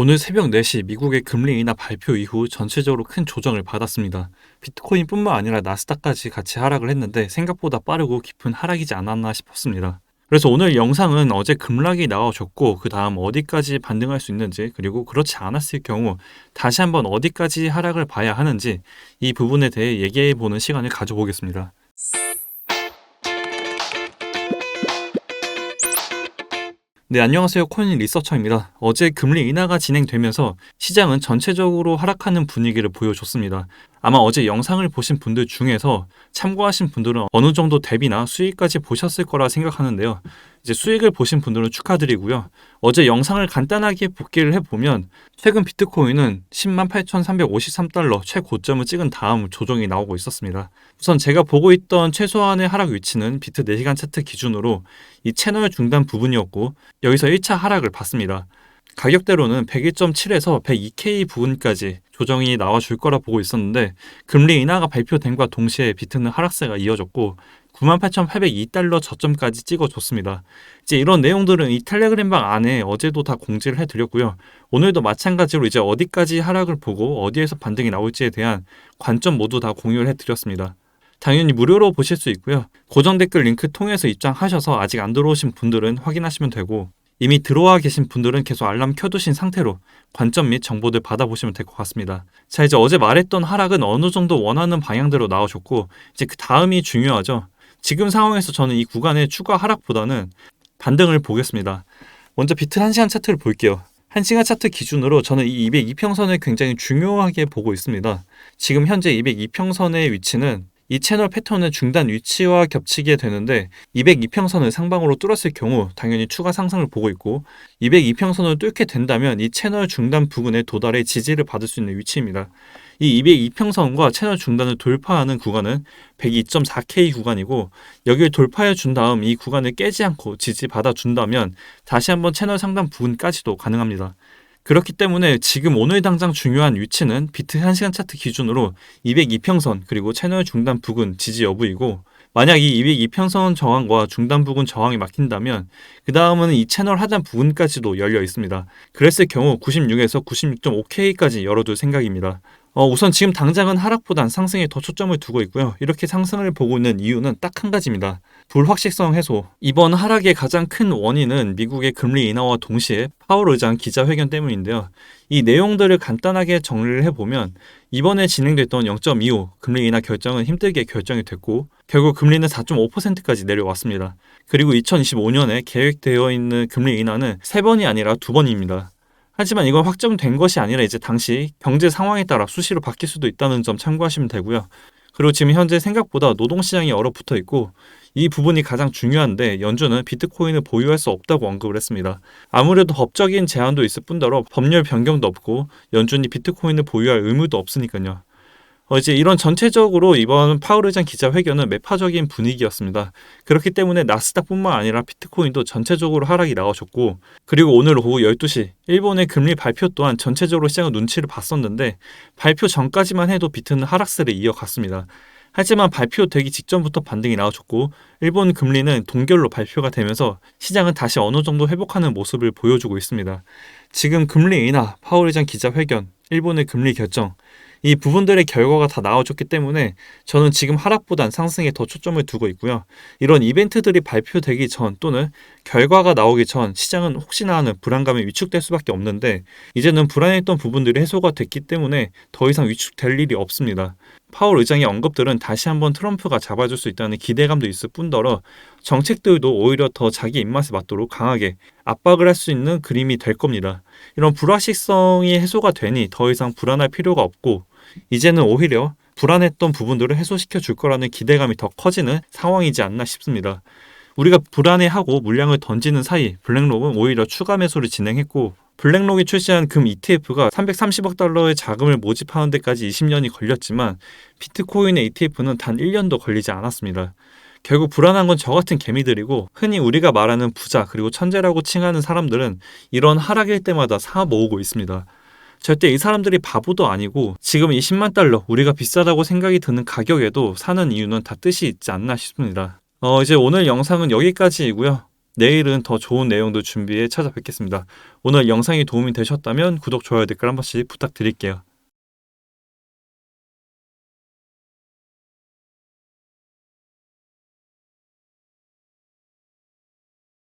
오늘 새벽 4시 미국의 금리 인하 발표 이후 전체적으로 큰 조정을 받았습니다. 비트코인뿐만 아니라 나스닥까지 같이 하락을 했는데 생각보다 빠르고 깊은 하락이지 않았나 싶었습니다. 그래서 오늘 영상은 어제 급락이 나와줬고 그 다음 어디까지 반등할 수 있는지, 그리고 그렇지 않았을 경우 다시 한번 어디까지 하락을 봐야 하는지, 이 부분에 대해 얘기해보는 시간을 가져보겠습니다. 네, 안녕하세요. 코인 리서처입니다. 어제 금리 인하가 진행되면서 시장은 전체적으로 하락하는 분위기를 보여줬습니다. 아마 어제 영상을 보신 분들 중에서 참고하신 분들은 어느 정도 대비나 수익까지 보셨을 거라 생각하는데요. 이제 수익을 보신 분들은 축하드리고요. 어제 영상을 간단하게 복기를 해보면 최근 비트코인은 108,353달러 최고점을 찍은 다음 조정이 나오고 있었습니다. 우선 제가 보고 있던 최소한의 하락 위치는 비트 4시간 차트 기준으로 이 채널 중단 부분이었고, 여기서 1차 하락을 봤습니다. 가격대로는 101.7에서 102K 부분까지 조정이 나와줄 거라 보고 있었는데, 금리 인하가 발표된과 동시에 비트는 하락세가 이어졌고 98,802달러 저점까지 찍어줬습니다. 이제 이런 내용들은 이 텔레그램방 안에 어제도 다 공지를 해드렸고요. 오늘도 마찬가지로 이제 어디까지 하락을 보고 어디에서 반등이 나올지에 대한 관점 모두 다 공유를 해드렸습니다. 당연히 무료로 보실 수 있고요. 고정 댓글 링크 통해서 입장하셔서 아직 안 들어오신 분들은 확인하시면 되고, 이미 들어와 계신 분들은 계속 알람 켜두신 상태로 관점 및 정보들 받아보시면 될 것 같습니다. 자, 이제 어제 말했던 하락은 어느 정도 원하는 방향대로 나와줬고, 이제 그 다음이 중요하죠. 지금 상황에서 저는 이 구간의 추가 하락보다는 반등을 보겠습니다. 먼저 비트 1시간 차트를 볼게요. 1시간 차트 기준으로 저는 이 202평선을 굉장히 중요하게 보고 있습니다. 지금 현재 202평선의 위치는 이 채널 패턴의 중단 위치와 겹치게 되는데, 202평선을 상방으로 뚫었을 경우 당연히 추가 상승을 보고 있고, 202평선을 뚫게 된다면 이 채널 중단 부근에 도달해 지지를 받을 수 있는 위치입니다. 이 202평선과 채널 중단을 돌파하는 구간은 102.4K 구간이고, 여기를 돌파해 준 다음 이 구간을 깨지 않고 지지받아 준다면 다시 한번 채널 상단 부근까지도 가능합니다. 그렇기 때문에 지금 오늘 당장 중요한 위치는 비트 1시간 차트 기준으로 202평선 그리고 채널 중단 부근 지지 여부이고, 만약 이 202평선 저항과 중단 부근 저항이 막힌다면 그 다음은 이 채널 하단 부분까지도 열려 있습니다. 그랬을 경우 96에서 96.5K까지 열어둘 생각입니다. 우선 지금 당장은 하락보단 상승에 더 초점을 두고 있고요. 이렇게 상승을 보고 있는 이유는 딱 한 가지입니다. 불확실성 해소. 이번 하락의 가장 큰 원인은 미국의 금리 인하와 동시에 파월 의장 기자회견 때문인데요. 이 내용들을 간단하게 정리를 해보면, 이번에 진행됐던 0.25 금리 인하 결정은 힘들게 결정이 됐고 결국 금리는 4.5%까지 내려왔습니다. 그리고 2025년에 계획되어 있는 금리 인하는 3번이 아니라 2번입니다. 하지만 이건 확정된 것이 아니라 이제 당시 경제 상황에 따라 수시로 바뀔 수도 있다는 점 참고하시면 되고요. 그리고 지금 현재 생각보다 노동시장이 얼어붙어 있고 이 부분이 가장 중요한데, 연준은 비트코인을 보유할 수 없다고 언급을 했습니다. 아무래도 법적인 제한도 있을 뿐더러 법률 변경도 없고 연준이 비트코인을 보유할 의무도 없으니까요. 이제 이런 전체적으로 이번 파월 의장 기자회견은 매파적인 분위기였습니다. 그렇기 때문에 나스닥뿐만 아니라 비트코인도 전체적으로 하락이 나와줬고, 그리고 오늘 오후 12시 일본의 금리 발표 또한 전체적으로 시장은 눈치를 봤었는데 발표 전까지만 해도 비트는 하락세를 이어갔습니다. 하지만 발표되기 직전부터 반등이 나와줬고 일본 금리는 동결로 발표가 되면서 시장은 다시 어느 정도 회복하는 모습을 보여주고 있습니다. 지금 금리 인하, 파월 의장 기자회견, 일본의 금리 결정, 이 부분들의 결과가 다 나와줬기 때문에 저는 지금 하락보단 상승에 더 초점을 두고 있고요. 이런 이벤트들이 발표되기 전 또는 결과가 나오기 전 시장은 혹시나 하는 불안감이 위축될 수밖에 없는데, 이제는 불안했던 부분들이 해소가 됐기 때문에 더 이상 위축될 일이 없습니다. 파월 의장의 언급들은 다시 한번 트럼프가 잡아줄 수 있다는 기대감도 있을 뿐더러 정책들도 오히려 더 자기 입맛에 맞도록 강하게 압박을 할 수 있는 그림이 될 겁니다. 이런 불확실성이 해소가 되니 더 이상 불안할 필요가 없고, 이제는 오히려 불안했던 부분들을 해소시켜 줄 거라는 기대감이 더 커지는 상황이지 않나 싶습니다. 우리가 불안해하고 물량을 던지는 사이 블랙록은 오히려 추가 매수를 진행했고, 블랙록이 출시한 금 ETF가 330억 달러의 자금을 모집하는 데까지 20년이 걸렸지만 비트코인의 ETF는 단 1년도 걸리지 않았습니다. 결국 불안한 건 저 같은 개미들이고, 흔히 우리가 말하는 부자 그리고 천재라고 칭하는 사람들은 이런 하락일 때마다 사 모으고 있습니다. 절대 이 사람들이 바보도 아니고 지금 이 10만 달러 우리가 비싸다고 생각이 드는 가격에도 사는 이유는 다 뜻이 있지 않나 싶습니다. 이제 오늘 영상은 여기까지이고요. 내일은 더 좋은 내용도 준비해 찾아뵙겠습니다. 오늘 영상이 도움이 되셨다면 구독, 좋아요, 댓글 한 번씩 부탁드릴게요.